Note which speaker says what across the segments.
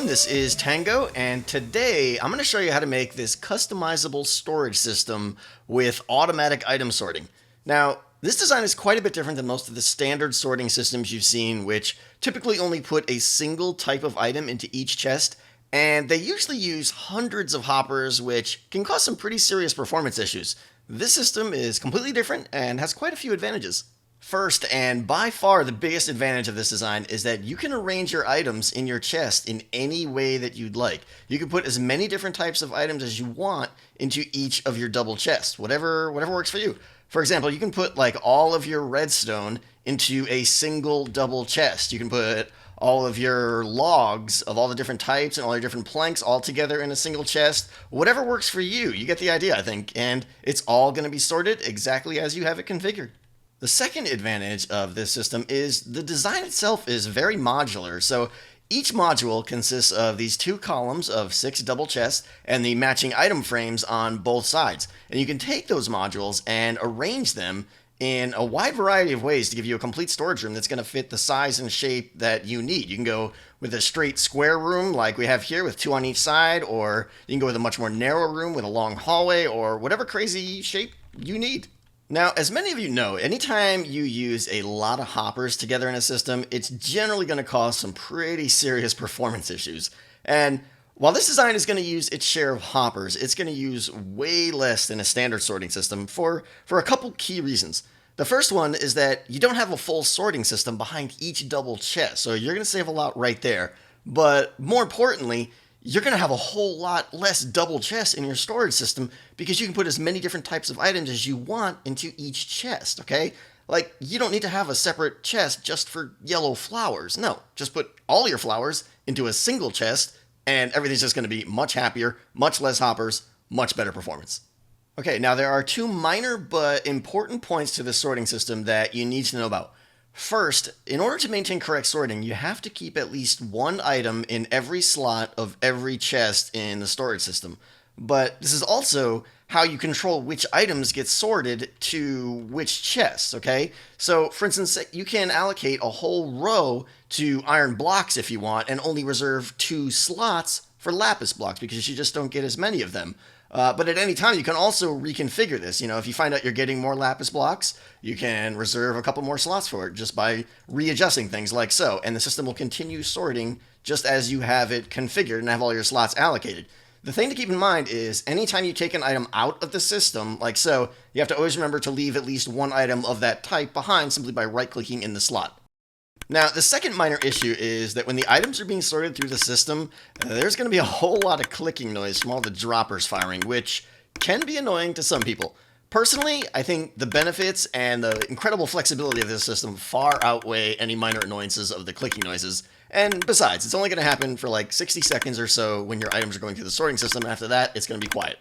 Speaker 1: everyone, this is Tango, and today I'm going to show you how to make this customizable storage system with automatic item sorting. Now, this design is quite a bit different than most of the standard sorting systems you've seen, which typically only put a single type of item into each chest, and they usually use hundreds of hoppers, which can cause some pretty serious performance issues. This system is completely different and has quite a few advantages. First, and by far the biggest advantage of this design, is that you can arrange your items in your chest in any way that you'd like. You can put as many different types of items as you want into each of your double chests, whatever works for you. For example, you can put like all of your redstone into a single double chest. You can put all of your logs of all the different types and all your different planks all together in a single chest. Whatever works for you. You get the idea, I think, and it's all going to be sorted exactly as you have it configured. The second advantage of this system is the design itself is very modular. So each module consists of these two columns of 6 double chests and the matching item frames on both sides. And you can take those modules and arrange them in a wide variety of ways to give you a complete storage room that's going to fit the size and shape that you need. You can go with a straight square room like we have here with 2 on each side, or you can go with a much more narrow room with a long hallway, or whatever crazy shape you need. Now, as many of you know, anytime you use a lot of hoppers together in a system, it's generally going to cause some pretty serious performance issues. And while this design is going to use its share of hoppers, it's going to use way less than a standard sorting system for a couple key reasons. The first one is that you don't have a full sorting system behind each double chest, so you're going to save a lot right there. But more importantly, you're going to have a whole lot less double chests in your storage system because you can put as many different types of items as you want into each chest, okay? Like, you don't need to have a separate chest just for yellow flowers. No, just put all your flowers into a single chest and everything's just going to be much happier, much less hoppers, much better performance. Okay, now there are 2 minor but important points to this sorting system that you need to know about. First, in order to maintain correct sorting, you have to keep at least 1 item in every slot of every chest in the storage system. But this is also how you control which items get sorted to which chests, okay? So, for instance, you can allocate a whole row to iron blocks if you want, and only reserve 2 slots for lapis blocks because you just don't get as many of them. But at any time, you can also reconfigure this. You know, if you find out you're getting more lapis blocks, you can reserve a couple more slots for it just by readjusting things like so. And the system will continue sorting just as you have it configured and have all your slots allocated. The thing to keep in mind is anytime you take an item out of the system, like so, you have to always remember to leave at least 1 item of that type behind simply by right-clicking in the slot. Now, the second minor issue is that when the items are being sorted through the system, there's going to be a whole lot of clicking noise from all the droppers firing, which can be annoying to some people. Personally, I think the benefits and the incredible flexibility of this system far outweigh any minor annoyances of the clicking noises. And besides, it's only going to happen for like 60 seconds or so when your items are going through the sorting system. After that, it's going to be quiet.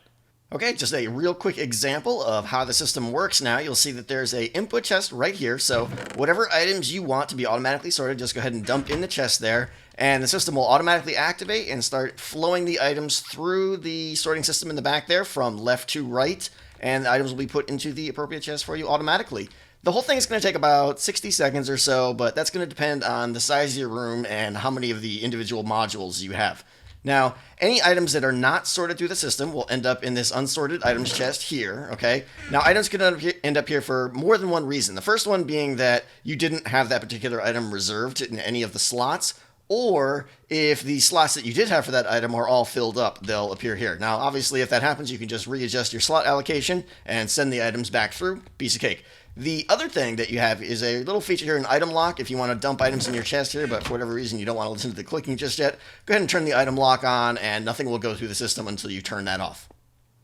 Speaker 1: Okay, just a real quick example of how the system works now. You'll see that there's a input chest right here. So whatever items you want to be automatically sorted, just go ahead and dump in the chest there. And the system will automatically activate and start flowing the items through the sorting system in the back there from left to right. And the items will be put into the appropriate chest for you automatically. The whole thing is going to take about 60 seconds or so, but that's going to depend on the size of your room and how many of the individual modules you have. Now, any items that are not sorted through the system will end up in this unsorted items chest here, okay? Now, items can end up here for more than one reason. The first one being that you didn't have that particular item reserved in any of the slots, or if the slots that you did have for that item are all filled up, they'll appear here. Now, obviously, if that happens, you can just readjust your slot allocation and send the items back through. Piece of cake. The other thing that you have is a little feature here, an item lock. If you want to dump items in your chest here, but for whatever reason you don't want to listen to the clicking just yet, go ahead and turn the item lock on, and nothing will go through the system until you turn that off.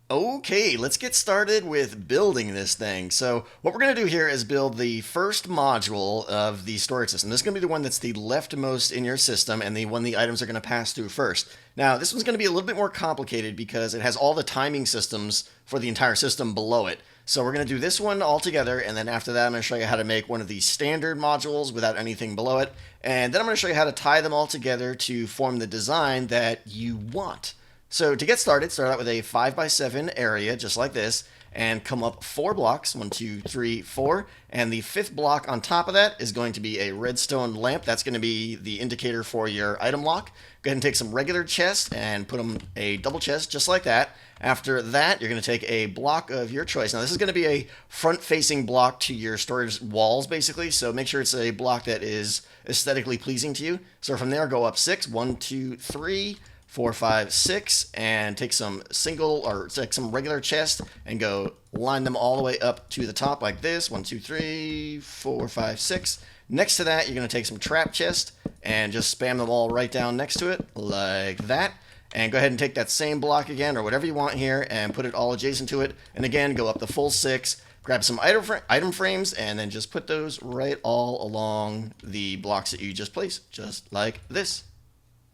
Speaker 1: Okay, let's get started with building this thing. So what we're going to do here is build the first module of the storage system. This is going to be the one that's the leftmost in your system and the one the items are going to pass through first. Now, this one's going to be a little bit more complicated because it has all the timing systems for the entire system below it. So we're going to do this one all together, and then after that I'm going to show you how to make one of these standard modules without anything below it, and then I'm going to show you how to tie them all together to form the design that you want. So to get started, start out with a 5x7 area, just like this, and come up 4 blocks. 1, 2, 3, 4. And the 5th block on top of that is going to be a redstone lamp. That's going to be the indicator for your item lock. Go ahead and take some regular chests and put them a double chest just like that. After that, you're going to take a block of your choice. Now, this is going to be a front-facing block to your storage walls, basically, so make sure it's a block that is aesthetically pleasing to you. So from there, go up 6. 1, 2, 3, 4, 5, 6, and take some regular chest and go line them all the way up to the top like this. 1, 2, 3, 4, 5, 6. Next to that, you're going to take some trap chest and just spam them all right down next to it like that. And go ahead and take that same block again, or whatever you want here, and put it all adjacent to it. And again, go up the full 6, grab some item frames, and then just put those right all along the blocks that you just placed, just like this.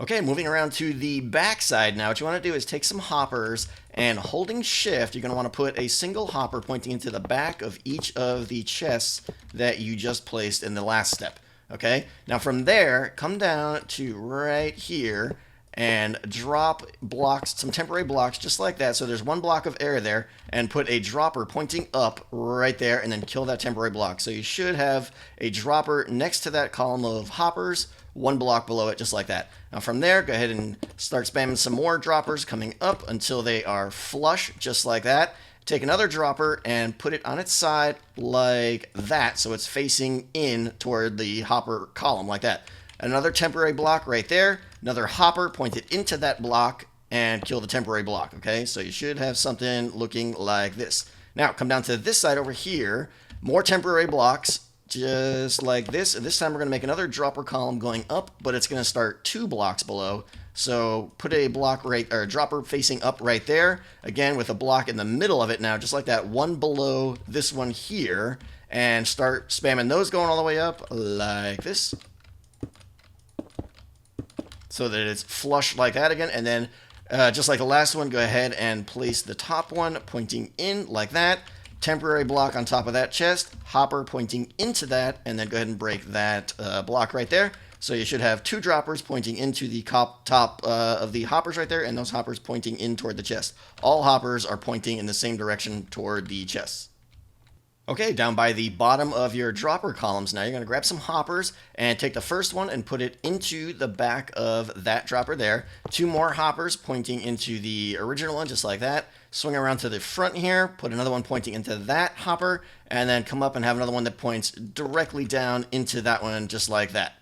Speaker 1: Okay, moving around to the back side now, what you want to do is take some hoppers, and holding shift, you're going to want to put a single hopper pointing into the back of each of the chests that you just placed in the last step. Okay, now from there, come down to right here, and drop blocks, some temporary blocks just like that. So there's 1 block of air there, and put a dropper pointing up right there, and then kill that temporary block. So you should have a dropper next to that column of hoppers, 1 block below it, just like that. Now from there, go ahead and start spamming some more droppers coming up until they are flush, just like that. Take another dropper and put it on its side like that, so it's facing in toward the hopper column like that. Another temporary block right there, another hopper pointed into that block, and kill the temporary block, okay? So you should have something looking like this. Now, come down to this side over here, more temporary blocks, just like this. And this time we're going to make another dropper column going up, but it's going to start 2 blocks below. So put a block or dropper facing up right there, again with a block in the middle of it now, just like that, 1 below this one here, and start spamming those going all the way up like this, so that it's flush like that again. And then just like the last one, go ahead and place the top one pointing in like that. Temporary block on top of that chest, hopper pointing into that, and then go ahead and break that block right there. So you should have 2 droppers pointing into the top of the hoppers right there, and those hoppers pointing in toward the chest. All hoppers are pointing in the same direction toward the chests. Okay, down by the bottom of your dropper columns now, you're going to grab some hoppers and take the first one and put it into the back of that dropper there. 2 more hoppers pointing into the original one, just like that. Swing around to the front here, put another one pointing into that hopper, and then come up and have another one that points directly down into that one, just like that.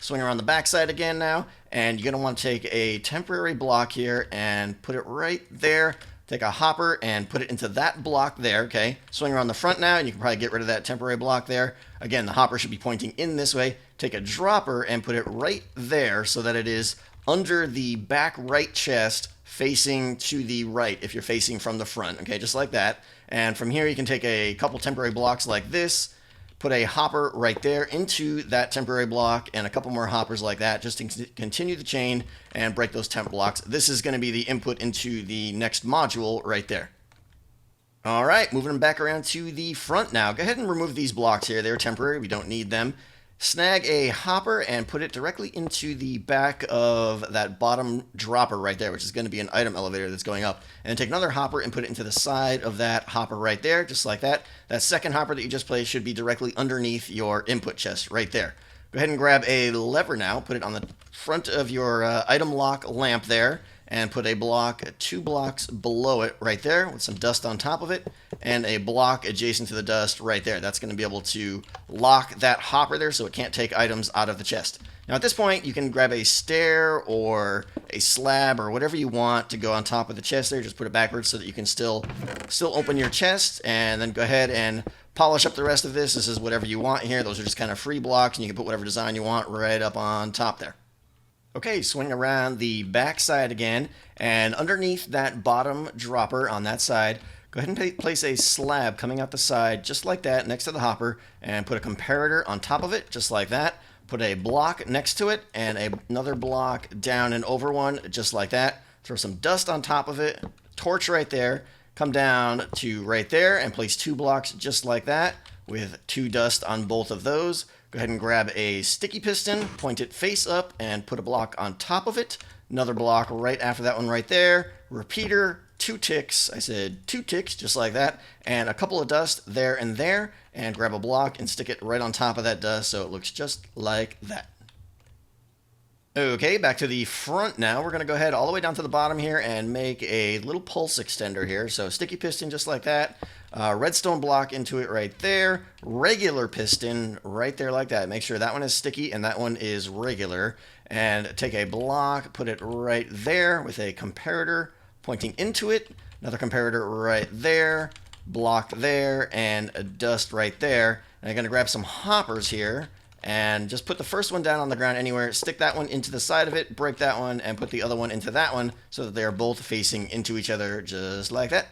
Speaker 1: Swing around the back side again now, and you're going to want to take a temporary block here and put it right there. Take a hopper and put it into that block there, okay? Swing around the front now, and you can probably get rid of that temporary block there. Again, the hopper should be pointing in this way. Take a dropper and put it right there so that it is under the back right chest facing to the right if you're facing from the front, okay? Just like that. And from here, you can take a couple temporary blocks like this, put a hopper right there into that temporary block, and a couple more hoppers like that, just to continue the chain and break those temp blocks. This is going to be the input into the next module right there. All right, moving them back around to the front now. Go ahead and remove these blocks here. They're temporary. We don't need them. Snag a hopper and put it directly into the back of that bottom dropper right there, which is going to be an item elevator that's going up. And then take another hopper and put it into the side of that hopper right there, just like that. That second hopper that you just placed should be directly underneath your input chest right there. Go ahead and grab a lever now, put it on the front of your item lock lamp there, and put a block 2 blocks below it right there with some dust on top of it, and a block adjacent to the dust right there. That's going to be able to lock that hopper there so it can't take items out of the chest. Now at this point, you can grab a stair or a slab or whatever you want to go on top of the chest there. Just put it backwards so that you can still open your chest, and then go ahead and polish up the rest of this. This is whatever you want here. Those are just kind of free blocks, and you can put whatever design you want right up on top there. Okay, swing around the back side again, and underneath that bottom dropper on that side, go ahead and place a slab coming out the side just like that next to the hopper, and put a comparator on top of it just like that. Put a block next to it and another block down and over one just like that. Throw some dust on top of it, torch right there, come down to right there and place 2 blocks just like that with 2 dust on both of those. Go ahead and grab a sticky piston, point it face up, and put a block on top of it. Another block right after that one right there. Repeater, 2 ticks. I said 2 ticks, just like that, and a couple of dust there and there, and grab a block and stick it right on top of that dust so it looks just like that. Okay, back to the front now. We're going to go ahead all the way down to the bottom here and make a little pulse extender here. So sticky piston just like that. Redstone block into it right there. Regular piston right there like that. Make sure that one is sticky and that one is regular. And take a block, put it right there with a comparator pointing into it. Another comparator right there. Block there and a dust right there. And I'm going to grab some hoppers here. And just put the first one down on the ground anywhere, stick that one into the side of it, break that one, and put the other one into that one so that they are both facing into each other just like that.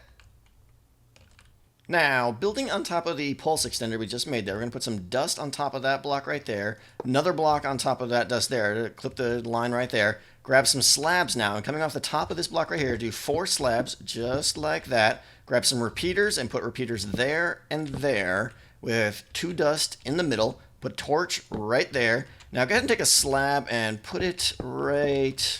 Speaker 1: Now, building on top of the pulse extender we just made there, we're going to put some dust on top of that block right there, another block on top of that dust there, to clip the line right there. Grab some slabs now, and coming off the top of this block right here, do 4 slabs just like that. Grab some repeaters and put repeaters there and there with 2 dust in the middle. Put torch right there. Now go ahead and take a slab and put it right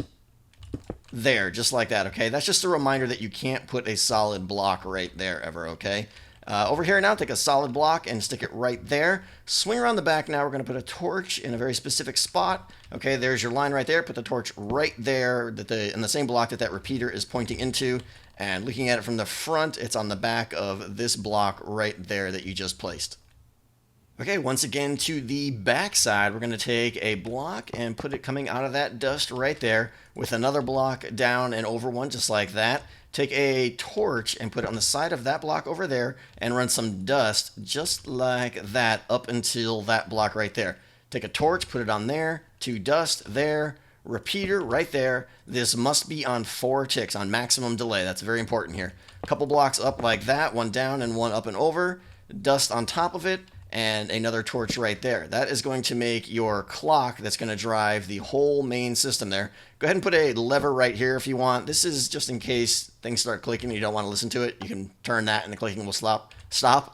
Speaker 1: there, just like that, okay? That's just a reminder that you can't put a solid block right there ever, okay? Over here now, take a solid block and stick it right there. Swing around the back now. We're going to put a torch in a very specific spot. Okay, there's your line right there. Put the torch right there in the same block that repeater is pointing into. And looking at it from the front, it's on the back of this block right there that you just placed. Okay, once again to the back side, we're going to take a block and put it coming out of that dust right there with another block down and over one just like that. Take a torch and put it on the side of that block over there and run some dust just like that up until that block right there. Take a torch, put it on there, 2 dust there, repeater right there. This must be on 4 ticks on maximum delay. That's very important here. A couple blocks up like that, one down and one up and over, dust on top of it, and another torch right there. That is going to make your clock that's going to drive the whole main system there. Go ahead and put a lever right here if you want. This is just in case things start clicking and you don't want to listen to it. You can turn that and the clicking will stop.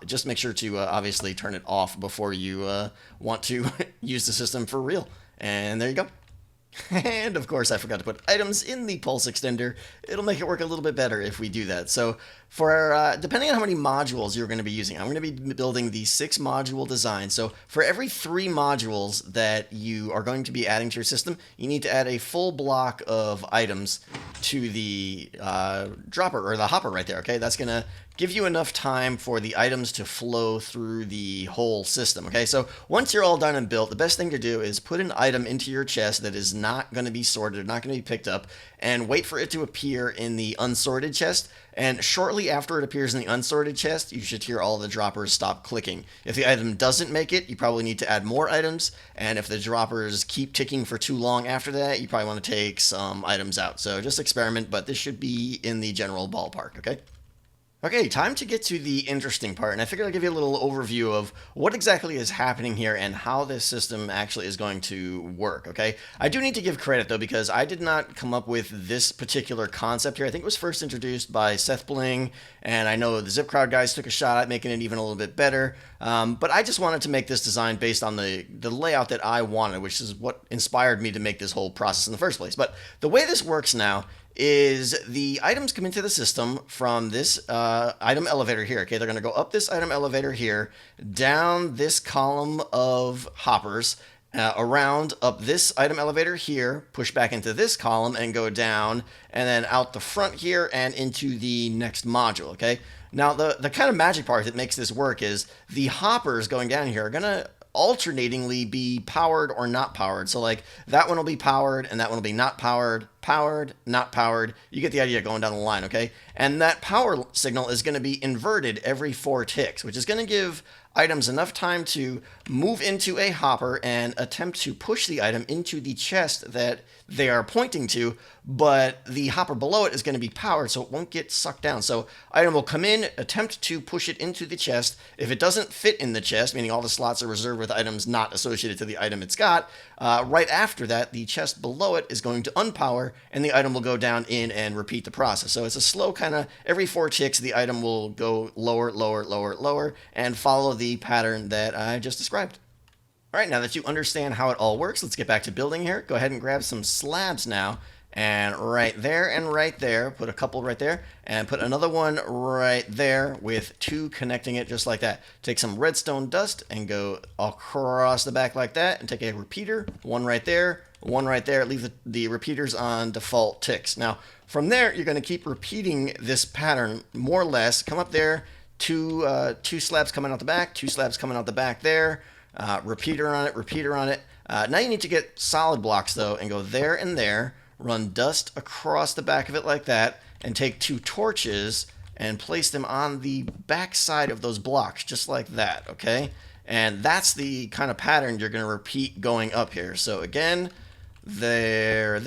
Speaker 1: Just make sure to obviously turn it off before you want to use the system for real. And there you go. And of course I forgot to put items in the pulse extender. It'll make it work a little bit better if we do that. So for depending on how many modules you're going to be using, I'm going to be building the 6 module design. So for every 3 modules that you are going to be adding to your system, you need to add a full block of items to the dropper or the hopper right there. Okay, that's going to give you enough time for the items to flow through the whole system. Okay, so once you're all done and built, the best thing to do is put an item into your chest that is not going to be sorted, not going to be picked up, and wait for it to appear in the unsorted chest. And shortly after it appears in the unsorted chest, you should hear all the droppers stop clicking. If the item doesn't make it, you probably need to add more items. And if the droppers keep ticking for too long after that, you probably want to take some items out. So just experiment, but this should be in the general ballpark, okay? Okay, time to get to the interesting part, and I figured I'd give you a little overview of what exactly is happening here and how this system actually is going to work, okay? I do need to give credit, though, because I did not come up with this particular concept here. I think it was first introduced by Seth Bling, and I know the Zip Crowd guys took a shot at making it even a little bit better, but I just wanted to make this design based on the layout that I wanted, which is what inspired me to make this whole process in the first place. But the way this works now is the items come into the system from this item elevator here. Okay, they're going to go up this item elevator here, down this column of hoppers, around up this item elevator here, push back into this column and go down, and then out the front here and into the next module. Okay, now the kind of magic part that makes this work is the hoppers going down here are going to alternatingly be powered or not powered. So like that one will be powered and that one will be not powered, powered, not powered. You get the idea going down the line, okay? And that power signal is going to be inverted every 4 ticks, which is going to give items enough time to move into a hopper and attempt to push the item into the chest that they are pointing to, but the hopper below it is going to be powered so it won't get sucked down. So item will come in, attempt to push it into the chest. If it doesn't fit in the chest, meaning all the slots are reserved with items not associated to the item it's got, right after that, the chest below it is going to unpower and the item will go down in and repeat the process. So it's a slow kind of, every 4 ticks, the item will go lower, lower, lower, lower, and follow the pattern that I just described. All right, now that you understand how it all works, let's get back to building here. Go ahead and grab some slabs now and right there, put a couple right there, and put another one right there with two connecting it just like that. Take some redstone dust and go across the back like that, and take a repeater, one right there, one right there. Leave the repeaters on default ticks. Now, from there, you're going to keep repeating this pattern more or less. Come up there, two slabs coming out the back, two slabs coming out the back there, repeater on it, repeater on it. Now you need to get solid blocks though, and go there and there, run dust across the back of it like that, and take two torches and place them on the back side of those blocks, just like that, okay? And that's the kind of pattern you're going to repeat going up here. So again, there,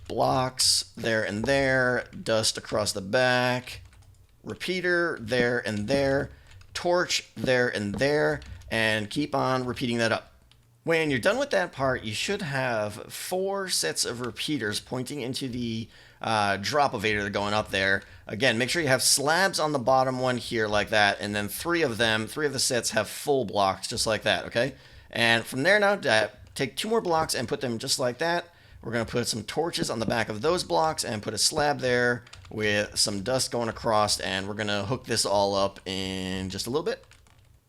Speaker 1: blocks, there and there, dust across the back, repeater, there and there, torch, there and there, and keep on repeating that up. When you're done with that part, you should have 4 sets of repeaters pointing into the drop elevator going up there. Again, make sure you have slabs on the bottom one here like that, and then 3 of the sets have full blocks just like that, okay? And from there now, take 2 more blocks and put them just like that. We're going to put some torches on the back of those blocks and put a slab there with some dust going across, and we're going to hook this all up in just a little bit.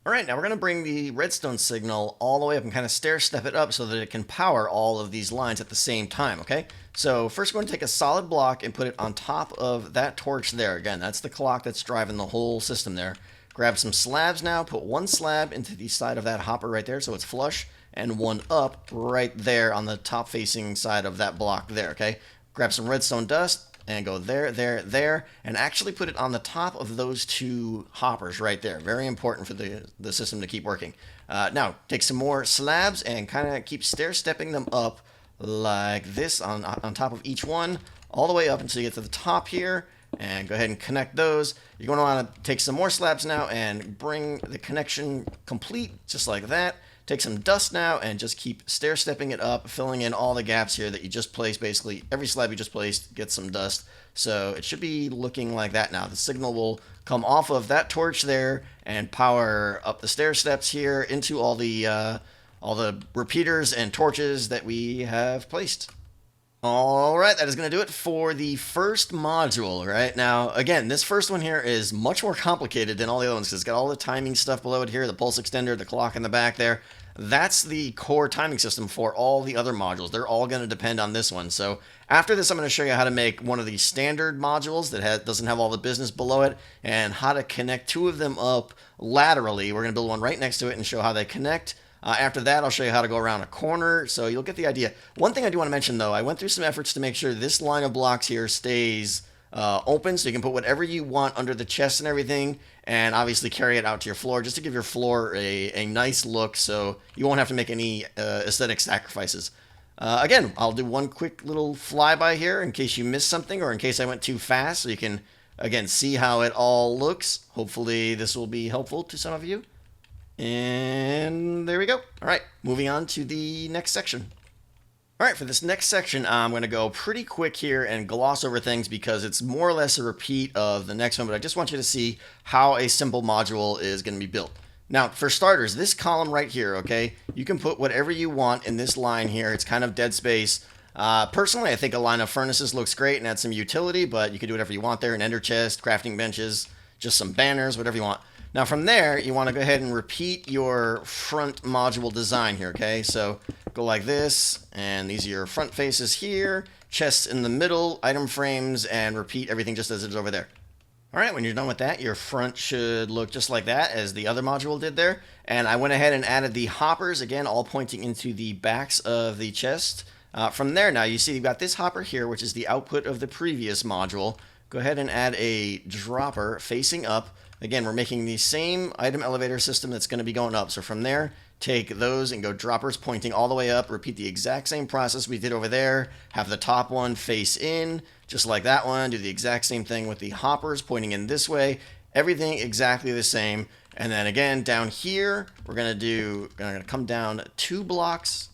Speaker 1: All right, now we're going to bring the redstone signal all the way up and kind of stair step it up so that it can power all of these lines at the same time, okay? So first we're going to take a solid block and put it on top of that torch there. Again, that's the clock that's driving the whole system there. Grab some slabs now, put 1 slab into the side of that hopper right there so it's flush, and 1 up right there on the top facing side of that block there, okay? Grab some redstone dust and go there, and actually put it on the top of those 2 hoppers right there. Very important for the system to keep working. Now, take some more slabs and kind of keep stair-stepping them up like this on top of each one, all the way up until you get to the top here, and go ahead and connect those. You're going to want to take some more slabs now and bring the connection complete, just like that. Take some dust now and just keep stair-stepping it up, filling in all the gaps here that you just placed. Basically, every slab you just placed gets some dust. So it should be looking like that now. The signal will come off of that torch there and power up the stair steps here into all the repeaters and torches that we have placed. All right, that is going to do it for the first module, right? Now, again, this first one here is much more complicated than all the other ones because it's got all the timing stuff below it here, the pulse extender, the clock in the back there. That's the core timing system for all the other modules. They're all going to depend on this one. So after this, I'm going to show you how to make one of the standard modules that doesn't have all the business below it and how to connect 2 of them up laterally. We're going to build one right next to it and show how they connect. After that, I'll show you how to go around a corner, so you'll get the idea. One thing I do want to mention, though, I went through some efforts to make sure this line of blocks here stays open, so you can put whatever you want under the chest and everything, and obviously carry it out to your floor, just to give your floor a nice look, so you won't have to make any aesthetic sacrifices. Again, I'll do one quick little flyby here in case you missed something, or in case I went too fast, so you can, again, see how it all looks. Hopefully this will be helpful to some of you. And there we go. All right, moving on to the next section. All right, for this next section, I'm going to go pretty quick here and gloss over things because it's more or less a repeat of the next one, but I just want you to see how a simple module is going to be built. Now, for starters, this column right here, okay, you can put whatever you want in this line here. It's kind of dead space. Personally, I think a line of furnaces looks great and adds some utility, but you can do whatever you want there, an ender chest, crafting benches, just some banners, whatever you want. Now from there, you want to go ahead and repeat your front module design here, okay? So go like this, and these are your front faces here, chests in the middle, item frames, and repeat everything just as it is over there. All right, when you're done with that, your front should look just like that as the other module did there. And I went ahead and added the hoppers, again, all pointing into the backs of the chest. From there now, you see you've got this hopper here, which is the output of the previous module. Go ahead and add a dropper facing up. Again, we're making the same item elevator system that's going to be going up. So from there, take those and go droppers pointing all the way up. Repeat the exact same process we did over there. Have the top one face in, just like that one. Do the exact same thing with the hoppers pointing in this way. Everything exactly the same. And then again, down here, we're going to come down 2 blocks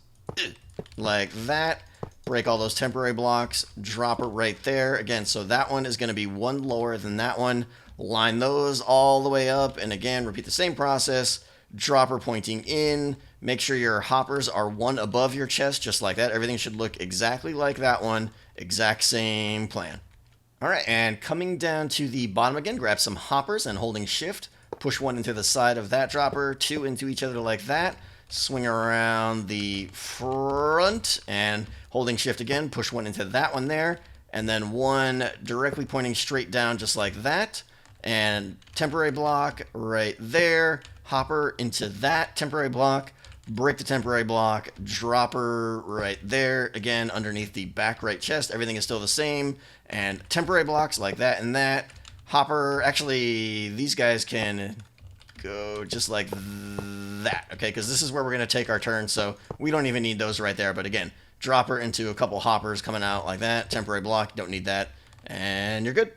Speaker 1: like that. Break all those temporary blocks. Drop it right there. Again, so that one is going to be 1 lower than that one. Line those all the way up, and again, repeat the same process. Dropper pointing in, Make sure your hoppers are one above your chest, just like that. Everything should look exactly like that one. Exact same plan. All right, and coming down to the bottom again, grab some hoppers and holding shift, push one into the side of that dropper, two into each other like that, swing around the front and holding shift again, push one into that one there, and then one directly pointing straight down just like that, and temporary block right there, hopper into that temporary block, break the temporary block, dropper right there, again underneath the back right chest, everything is still the same, and temporary blocks like that and that, hopper, actually these guys can go just like that, okay, because this is where we're going to take our turn, so we don't even need those right there, but again, dropper into a couple hoppers coming out like that, temporary block, don't need that, and you're good.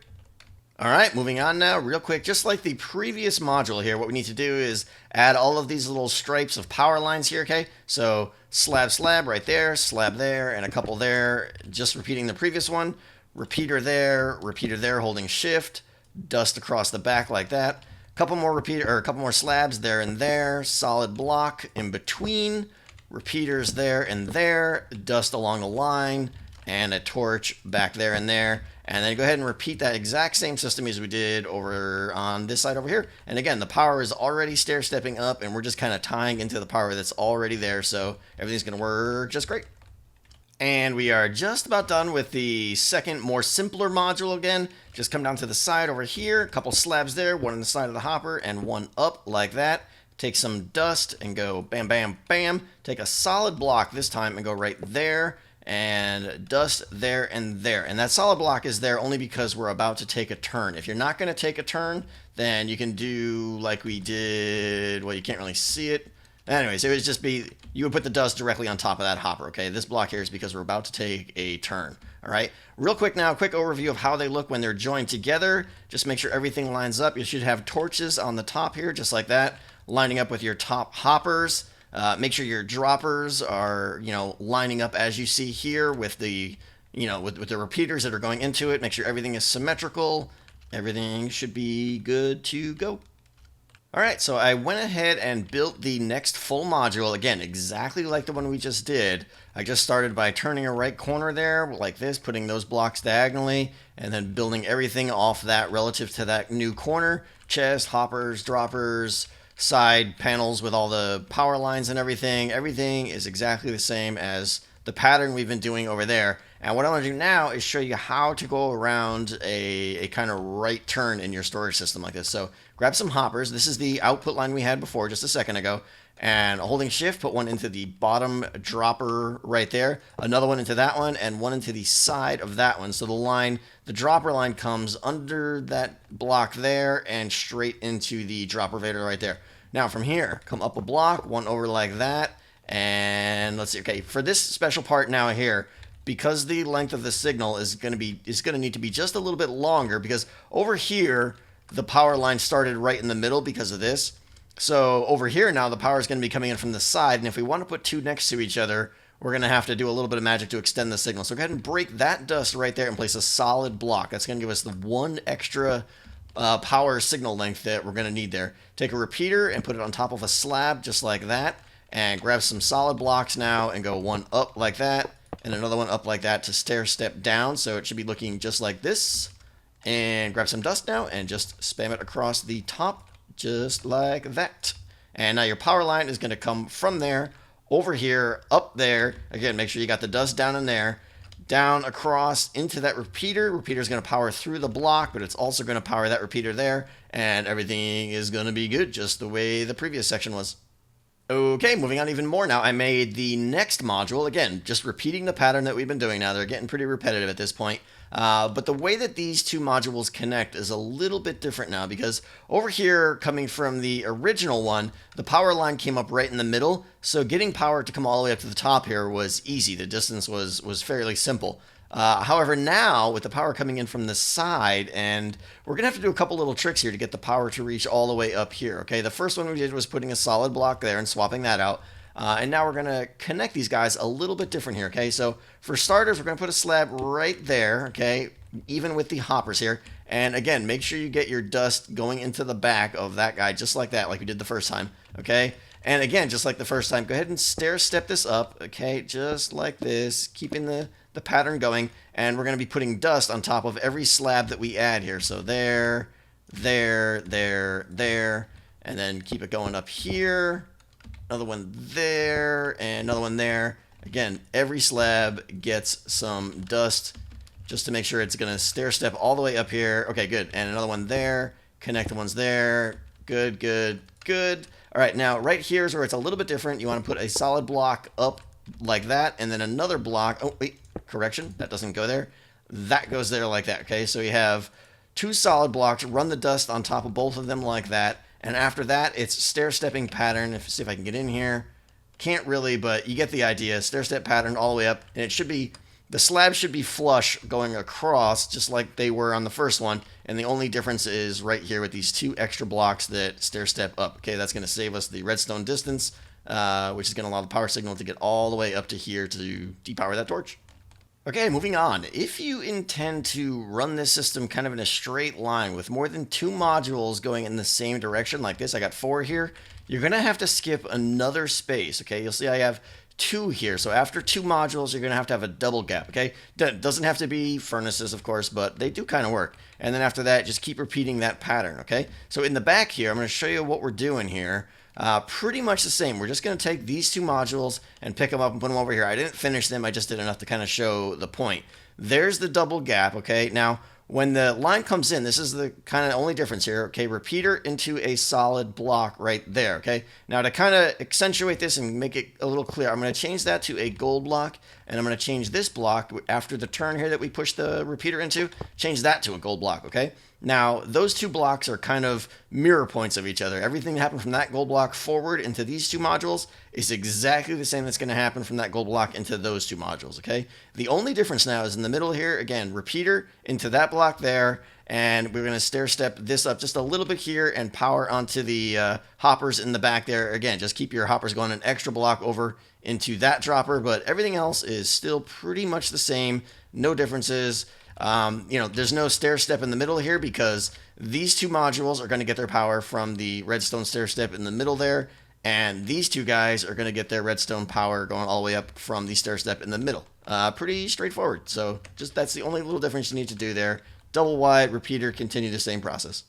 Speaker 1: All right, moving on now, real quick, just like the previous module here, what we need to do is add all of these little stripes of power lines here, okay? So slab right there, slab there, and a couple there, just repeating the previous one. Repeater there, holding shift, dust across the back like that. A couple more slabs there and there, solid block in between, repeaters there and there, dust along the line, and a torch back there and there. And then go ahead and repeat that exact same system as we did over on this side over here. And again, the power is already stair-stepping up, and we're just kind of tying into the power that's already there, so everything's going to work just great. And we are just about done with the second, more simpler module again. Just come down to the side over here, a couple slabs there, one on the side of the hopper, and one up like that. Take some dust and go bam, bam, bam. Take a solid block this time and go right there. And dust there and there. And that solid block is there only because we're about to take a turn. If you're not going to take a turn, then you can do like we did. Well, you can't really see it. Anyways, it would just be, you would put the dust directly on top of that hopper, okay? This block here is because we're about to take a turn, all right? Real quick now, quick overview of how they look when they're joined together. Just make sure everything lines up. You should have torches on the top here, just like that, lining up with your top hoppers. Make sure your droppers are, lining up as you see here with the, with the repeaters that are going into it. Make sure everything is symmetrical. Everything should be good to go. All right, so I went ahead and built the next full module, again, exactly like the one we just did. I just started by turning a right corner there, like this, putting those blocks diagonally, and then building everything off that relative to that new corner. Chest, hoppers, droppers, side panels with all the power lines and everything. Everything is exactly the same as the pattern we've been doing over there. And what I want to do now is show you how to go around a kind of right turn in your storage system like this. So grab some hoppers. This is the output line we had before just a second ago. And holding shift, put one into the bottom dropper right there, another one into that one, and one into the side of that one. So the dropper line comes under that block there and straight into the dropper vader right there. Now from here, come up a block, one over like that, and let's see. Okay, for this special part now here, because the length of the signal is going to need to be just a little bit longer, because over here the power line started right in the middle because of this. So over here now the power is going to be coming in from the side, and if we want to put two next to each other, we're going to have to do a little bit of magic to extend the signal. So go ahead and break that dust right there and place a solid block. That's going to give us the one extra power signal length that we're going to need there. Take a repeater and put it on top of a slab just like that, and grab some solid blocks now and go one up like that and another one up like that to stair step down. So it should be looking just like this. And grab some dust now and just spam it across the top just like that. And now your power line is going to come from there over here, up there. Again, make sure you got the dust down in there, down across into that repeater. Repeater is going to power through the block, but it's also going to power that repeater there, and everything is going to be good just the way the previous section was. Okay, moving on even more now. I made the next module, again, just repeating the pattern that we've been doing now. They're getting pretty repetitive at this point. But the way that these two modules connect is a little bit different now, because over here, coming from the original one, the power line came up right in the middle. So getting power to come all the way up to the top here was easy. The distance was fairly simple. However, now with the power coming in from the side, and we're going to have to do a couple little tricks here to get the power to reach all the way up here. Okay, the first one we did was putting a solid block there and swapping that out. And now we're going to connect these guys a little bit different here, okay? So for starters, we're going to put a slab right there, okay, even with the hoppers here. And again, make sure you get your dust going into the back of that guy just like that, like we did the first time, okay? And again, just like the first time, go ahead and stair step this up, okay, just like this, keeping the pattern going. And we're going to be putting dust on top of every slab that we add here. So there, there, there, there, and then keep it going up here. Another one there, and another one there. Again, every slab gets some dust just to make sure it's going to stair step all the way up here. Okay, good. And another one there. Connect the ones there. Good, good, good. All right, now right here is where it's a little bit different. You want to put a solid block up like that, and then another block. Oh, wait, correction. That doesn't go there. That goes there like that, okay? So you have two solid blocks. Run the dust on top of both of them like that. And after that, it's stair-stepping pattern. See if I can get in here. Can't really, but you get the idea. Stair-step pattern all the way up. And it should be, the slab should be flush going across, just like they were on the first one. And the only difference is right here with these two extra blocks that stair-step up. Okay, that's going to save us the redstone distance, which is going to allow the power signal to get all the way up to here to depower that torch. Okay, moving on. If you intend to run this system kind of in a straight line with more than two modules going in the same direction like this, I got 4 here, you're going to have to skip another space, okay? You'll see I have 2 here. So after 2 modules, you're going to have a double gap, okay? Doesn't have to be furnaces, of course, but they do kind of work. And then after that, just keep repeating that pattern, okay? So in the back here, I'm going to show you what we're doing here. Pretty much the same. We're just going to take these 2 modules and pick them up and put them over here. I didn't finish them. I just did enough to kind of show the point. There's the double gap, okay? Now, when the line comes in, this is the kind of only difference here, okay? Repeater into a solid block right there, okay? Now, to kind of accentuate this and make it a little clear, I'm going to change that to a gold block, and I'm going to change this block after the turn here that we push the repeater into, change that to a gold block, okay? Now, those 2 blocks are kind of mirror points of each other. Everything that happened from that gold block forward into these 2 modules is exactly the same that's going to happen from that gold block into those 2 modules, okay? The only difference now is in the middle here, again, repeater into that block there, and we're going to stair step this up just a little bit here and power onto the hoppers in the back there. Again, just keep your hoppers going an extra block over into that dropper, but everything else is still pretty much the same, no differences. There's no stair step in the middle here because these 2 modules are going to get their power from the redstone stair step in the middle there, and these 2 guys are going to get their redstone power going all the way up from the stair step in the middle. Pretty straightforward. So just that's the only little difference you need to do there. Double wide, repeater, continue the same process.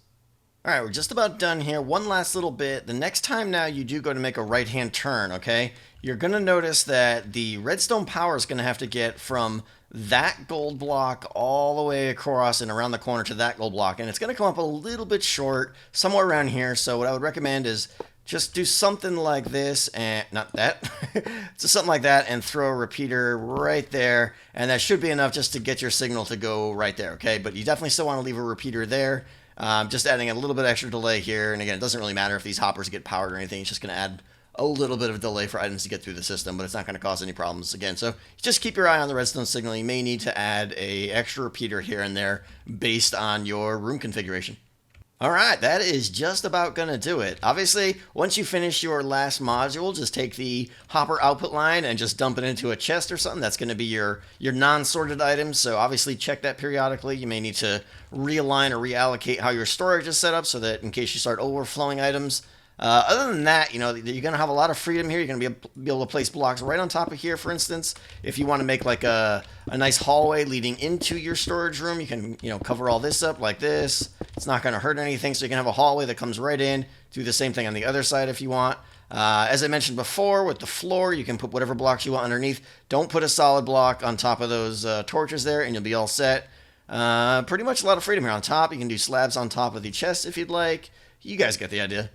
Speaker 1: All right, we're just about done here. One last little bit. The next time now you do go to make a right-hand turn, okay, you're going to notice that the redstone power is going to have to get from that gold block all the way across and around the corner to that gold block. And it's going to come up a little bit short, somewhere around here. So what I would recommend is just do something like this, and not that, just something like that, and throw a repeater right there. And that should be enough just to get your signal to go right there, okay? But you definitely still want to leave a repeater there. Just adding a little bit extra delay here. And again, it doesn't really matter if these hoppers get powered or anything. It's just going to add a little bit of delay for items to get through the system, but it's not going to cause any problems again. So just keep your eye on the redstone signal. You may need to add a extra repeater here and there based on your room configuration. All right, that is just about going to do it. Obviously, once you finish your last module, just take the hopper output line and just dump it into a chest or something. That's going to be your non-sorted items. So obviously check that periodically. You may need to realign or reallocate how your storage is set up so that in case you start overflowing items. Other than that, you're going to have a lot of freedom here. You're going to be able to place blocks right on top of here, for instance. If you want to make like a nice hallway leading into your storage room, you can, cover all this up like this. It's not going to hurt anything, so you can have a hallway that comes right in. Do the same thing on the other side if you want. As I mentioned before, with the floor, you can put whatever blocks you want underneath. Don't put a solid block on top of those torches there, and you'll be all set. Pretty much a lot of freedom here on top. You can do slabs on top of the chest if you'd like. You guys get the idea.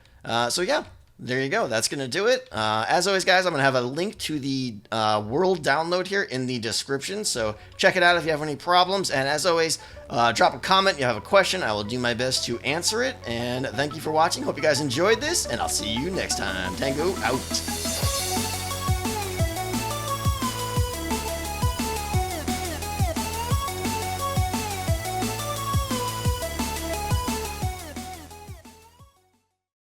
Speaker 1: So yeah, there you go. That's going to do it. As always, guys, I'm going to have a link to the world download here in the description. So check it out if you have any problems. And as always, drop a comment. You have a question. I will do my best to answer it. And thank you for watching. Hope you guys enjoyed this. And I'll see you next time. Tango out.